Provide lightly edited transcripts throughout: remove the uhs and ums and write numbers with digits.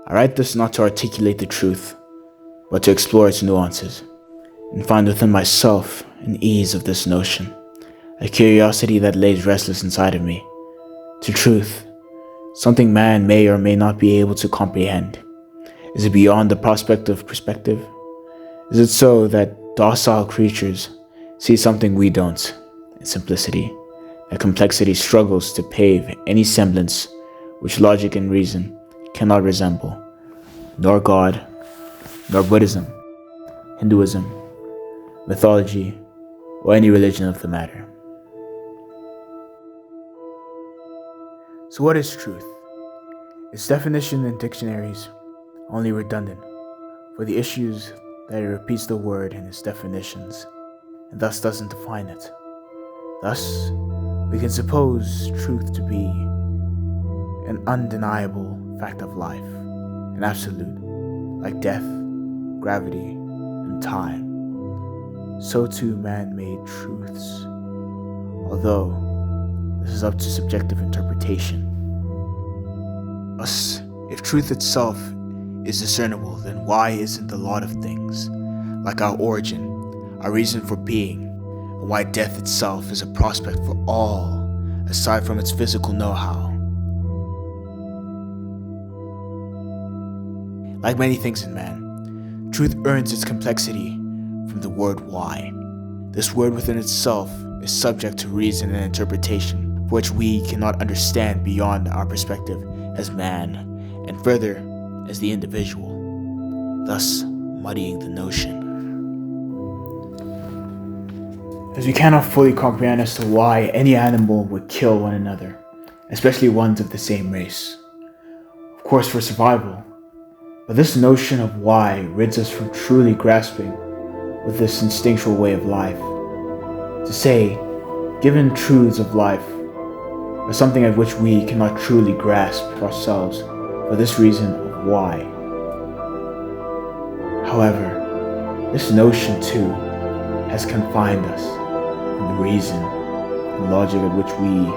I write this not to articulate the truth, but to explore its nuances, and find within myself an ease of this notion, a curiosity that lays restless inside of me, to truth, something man may or may not be able to comprehend. Is it beyond the prospect of perspective? Is it so that docile creatures see something we don't, in simplicity, that complexity struggles to pave any semblance which logic and reason cannot resemble, nor God, nor Buddhism, Hinduism, mythology, or any religion of the matter. So what is truth? Its definition in dictionaries are only redundant for the issues that it repeats the word in its definitions and thus doesn't define it. Thus, we can suppose truth to be an undeniable fact of life, an absolute, like death, gravity, and time. So too man-made truths, although this is up to subjective interpretation. Thus, if truth itself is discernible, then why isn't the lot of things, like our origin, our reason for being, and why death itself is a prospect for all, aside from its physical know-how? Like many things in man, truth earns its complexity from the word why. This word within itself is subject to reason and interpretation, which we cannot understand beyond our perspective as man, and further as the individual, thus muddying the notion. As we cannot fully comprehend as to why any animal would kill one another, especially ones of the same race. Of course, for survival. But this notion of why rids us from truly grasping with this instinctual way of life. To say, given truths of life are something at which we cannot truly grasp ourselves for this reason of why. However, this notion too has confined us from the reason and logic at which we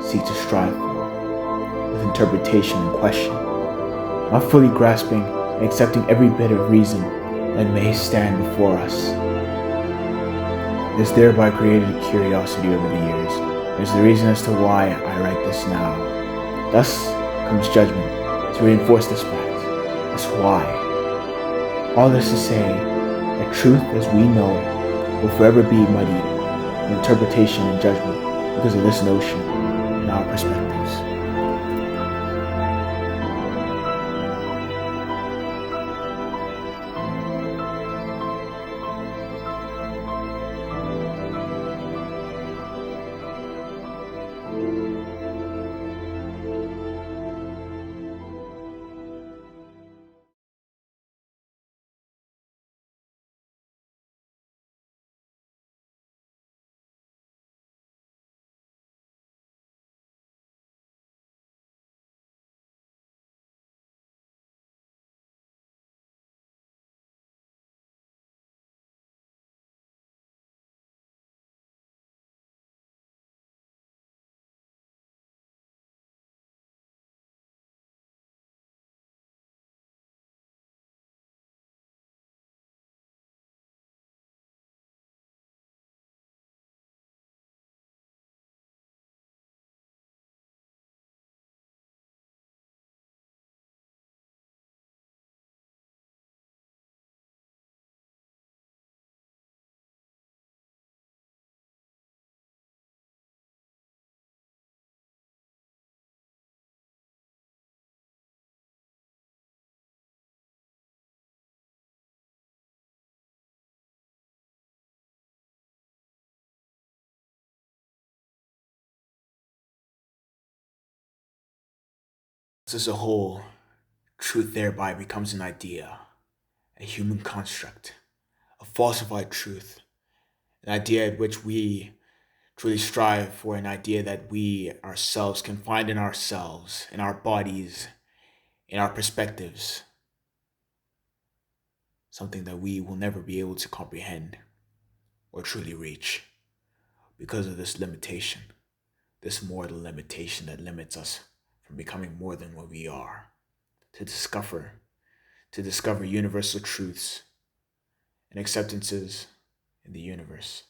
seek to strive for, with interpretation and question, not fully grasping and accepting every bit of reason that may stand before us. This thereby created a curiosity over the years. It is the reason as to why I write this now. Thus comes judgment to reinforce this fact. That's why. All this to say that truth as we know it will forever be muddied in interpretation and judgment because of this notion and our perspectives. As a whole, truth thereby becomes an idea, a human construct, a falsified truth, an idea at which we truly strive for, an idea that we ourselves can find in ourselves, in our bodies, in our perspectives, something that we will never be able to comprehend or truly reach because of this limitation, this mortal limitation that limits us from becoming more than what we are, to discover to discover universal truths and acceptances in the universe.